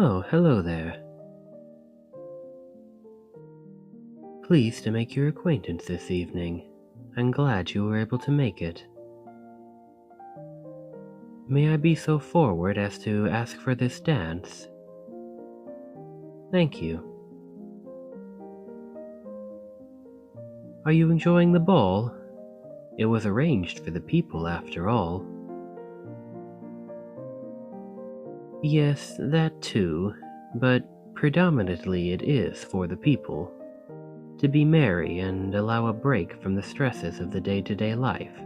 Oh, hello there. Pleased to make your acquaintance this evening. I'm glad you were able to make it. May I be so forward as to ask for this dance? Thank you. Are you enjoying the ball? It was arranged for the people after all. Yes, that too, but predominantly it is for the people. To be merry and allow a break from the stresses of the day-to-day life.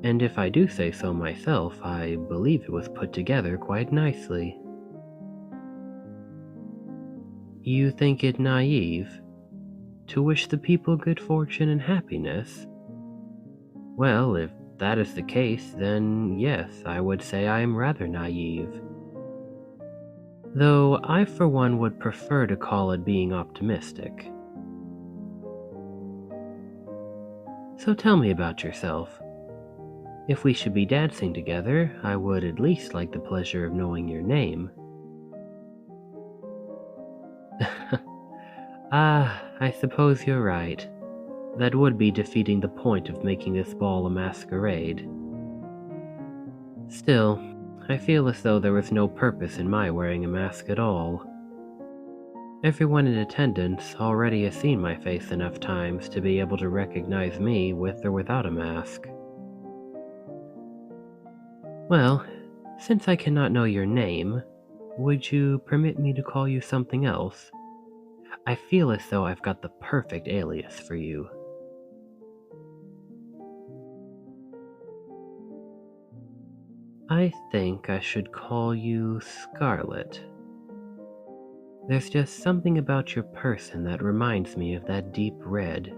And if I do say so myself, I believe it was put together quite nicely. You think it naive to wish the people good fortune and happiness? Well, if that is the case, then yes, I would say I am rather naive. Though I for one would prefer to call it being optimistic. So tell me about yourself. If we should be dancing together, I would at least like the pleasure of knowing your name. I suppose you're right. That would be defeating the point of making this ball a masquerade. Still, I feel as though there was no purpose in my wearing a mask at all. Everyone in attendance already has seen my face enough times to be able to recognize me with or without a mask. Well, since I cannot know your name, would you permit me to call you something else? I feel as though I've got the perfect alias for you. I think I should call you Scarlet. There's just something about your person that reminds me of that deep red.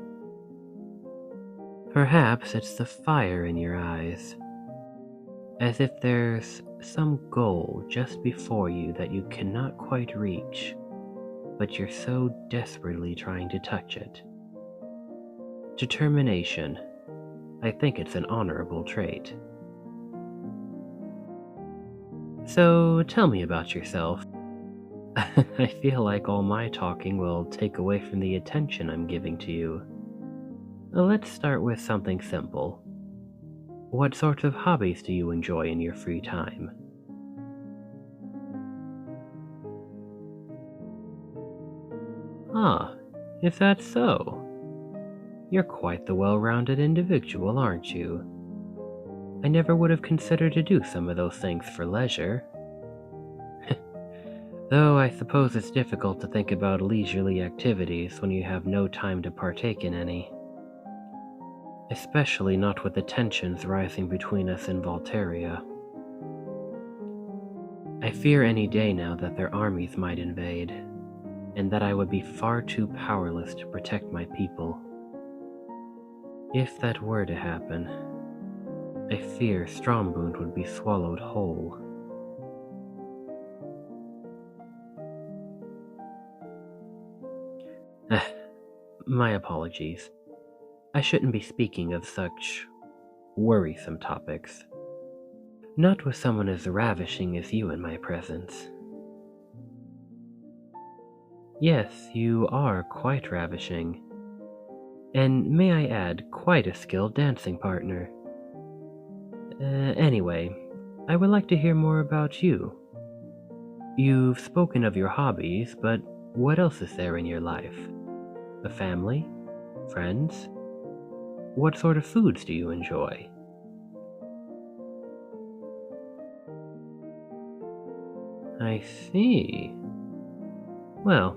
Perhaps it's the fire in your eyes. As if there's some goal just before you that you cannot quite reach, but you're so desperately trying to touch it. Determination. I think it's an honorable trait. So tell me about yourself. I feel like all my talking will take away from the attention I'm giving to you. Let's start with something simple. What sorts of hobbies do you enjoy in your free time? Ah, is that so? You're quite the well-rounded individual, aren't you? I never would have considered to do some of those things for leisure. Though I suppose it's difficult to think about leisurely activities when you have no time to partake in any. Especially not with the tensions rising between us and Valteria. I fear any day now that their armies might invade, and that I would be far too powerless to protect my people. If that were to happen, I fear Strombund would be swallowed whole. My apologies. I shouldn't be speaking of such worrisome topics. Not with someone as ravishing as you in my presence. Yes, you are quite ravishing. And may I add, quite a skilled dancing partner. Anyway, I would like to hear more about you. You've spoken of your hobbies, but what else is there in your life? A family? Friends? What sort of foods do you enjoy? I see. Well,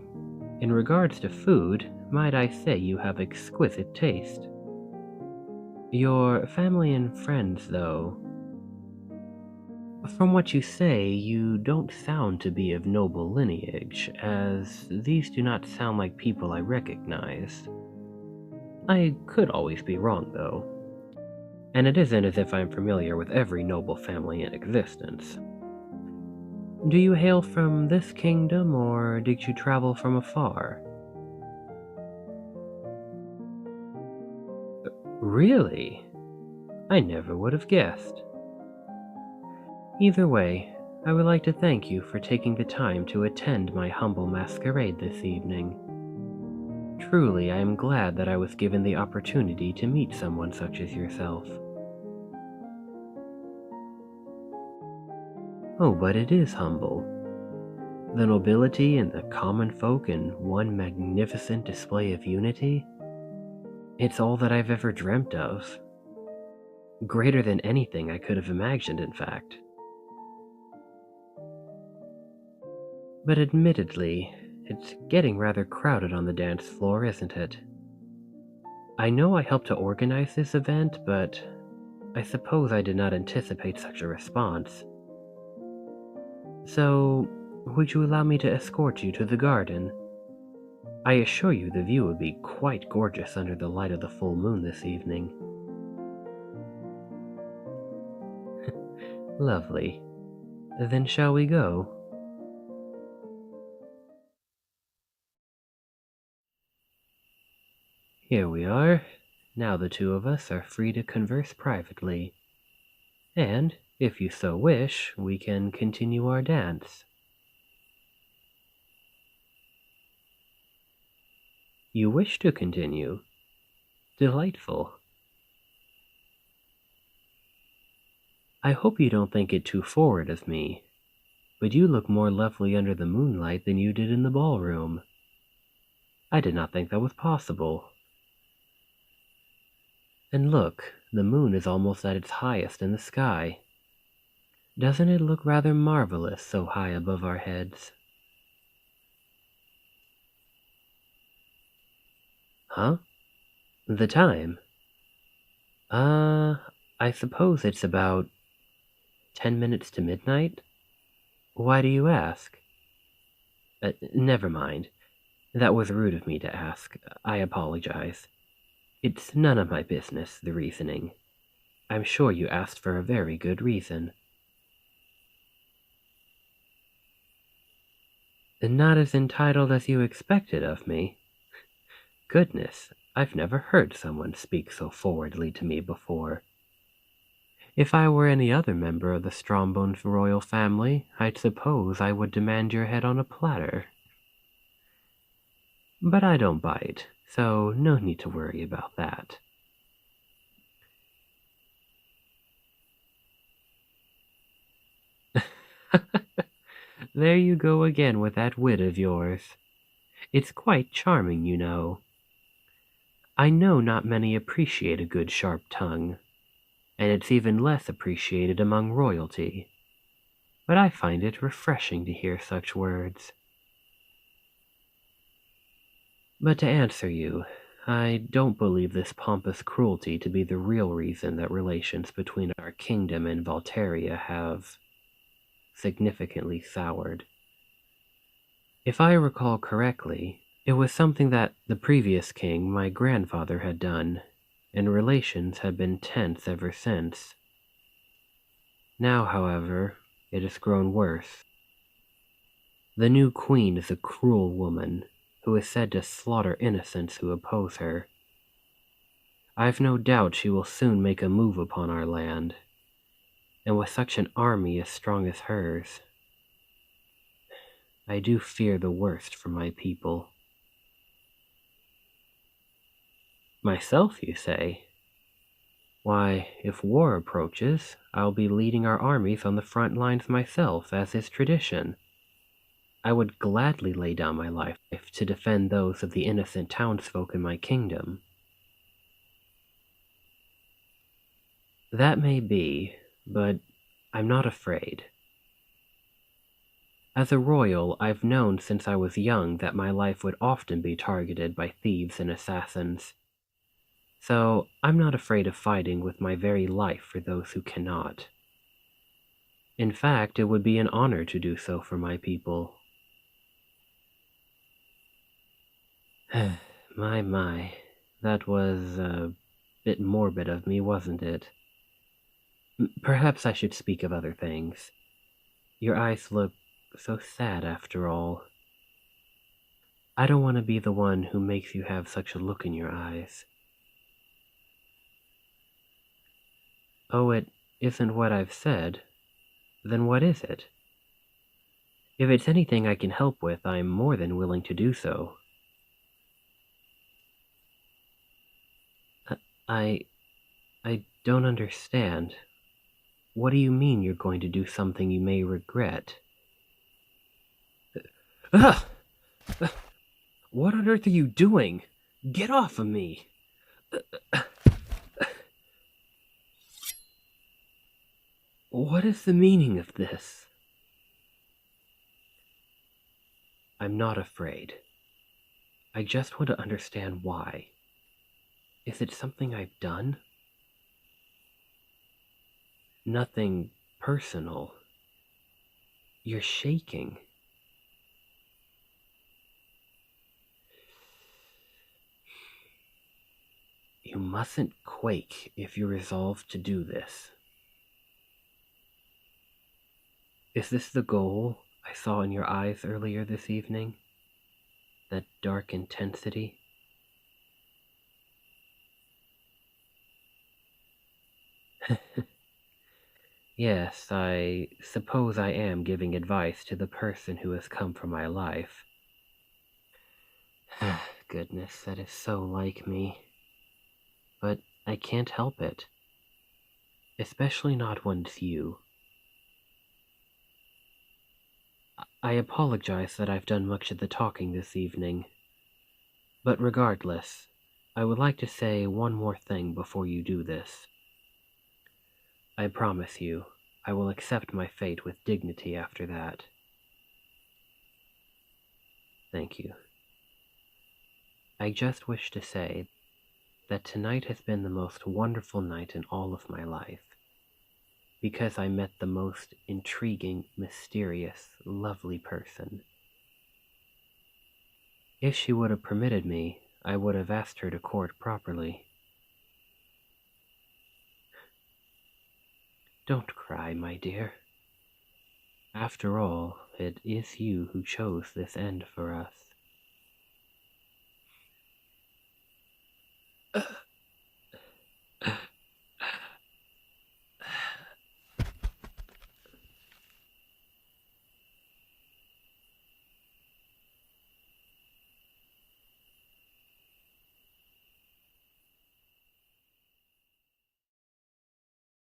in regards to food, might I say you have exquisite taste. Your family and friends, though. From what you say, you don't sound to be of noble lineage, as these do not sound like people I recognize. I could always be wrong, though. And it isn't as if I'm familiar with every noble family in existence. Do you hail from this kingdom, or did you travel from afar? Really? I never would have guessed. Either way, I would like to thank you for taking the time to attend my humble masquerade this evening. Truly, I am glad that I was given the opportunity to meet someone such as yourself. Oh, but it is humble. The nobility and the common folk in one magnificent display of unity? It's all that I've ever dreamt of. Greater than anything I could have imagined, in fact. But admittedly, it's getting rather crowded on the dance floor, isn't it? I know I helped to organize this event, but I suppose I did not anticipate such a response. So, would you allow me to escort you to the garden? I assure you the view would be quite gorgeous under the light of the full moon this evening. Lovely. Then shall we go? Here we are. Now the two of us are free to converse privately. And, if you so wish, we can continue our dance. You wish to continue? Delightful. I hope you don't think it too forward of me, but you look more lovely under the moonlight than you did in the ballroom. I did not think that was possible. And look, the moon is almost at its highest in the sky. Doesn't it look rather marvelous so high above our heads? Huh? The time? I suppose it's about 10 minutes to midnight? Why do you ask? Never mind. That was rude of me to ask. I apologize. It's none of my business, the reasoning. I'm sure you asked for a very good reason. Not as entitled as you expected of me. Goodness, I've never heard someone speak so forwardly to me before. If I were any other member of the Strombund royal family, I'd suppose I would demand your head on a platter. But I don't bite, so no need to worry about that. There you go again with that wit of yours. It's quite charming, you know. I know not many appreciate a good sharp tongue, and it's even less appreciated among royalty. But I find it refreshing to hear such words. But to answer you, I don't believe this pompous cruelty to be the real reason that relations between our kingdom and Valteria have significantly soured. If I recall correctly, it was something that the previous king, my grandfather, had done, and relations had been tense ever since. Now, however, it has grown worse. The new queen is a cruel woman who is said to slaughter innocents who oppose her. I've no doubt she will soon make a move upon our land, and with such an army as strong as hers, I do fear the worst for my people. Myself, you say? Why, if war approaches, I'll be leading our armies on the front lines myself, as is tradition. I would gladly lay down my life to defend those of the innocent townsfolk in my kingdom. That may be, but I'm not afraid. As a royal, I've known since I was young that my life would often be targeted by thieves and assassins. So I'm not afraid of fighting with my very life for those who cannot. In fact, it would be an honor to do so for my people. My, that was a bit morbid of me, wasn't it? Perhaps I should speak of other things. Your eyes look so sad after all. I don't want to be the one who makes you have such a look in your eyes. Oh, it isn't what I've said. Then what is it? If it's anything I can help with, I'm more than willing to do so. I... I don't understand. What do you mean you're going to do something you may regret? Ugh! What on earth are you doing? Get off of me! What is the meaning of this? I'm not afraid. I just want to understand why. Is it something I've done? Nothing personal. You're shaking. You mustn't quake if you're resolved to do this. Is this the goal I saw in your eyes earlier this evening? That dark intensity? Yes, I suppose I am giving advice to the person who has come for my life. Goodness, that is so like me. But I can't help it. Especially not when it's you. I apologize that I've done much of the talking this evening. But regardless, I would like to say one more thing before you do this. I promise you, I will accept my fate with dignity after that. Thank you. I just wish to say that tonight has been the most wonderful night in all of my life, because I met the most intriguing, mysterious, lovely person. If she would have permitted me, I would have asked her to court properly. Don't cry, my dear. After all, it is you who chose this end for us.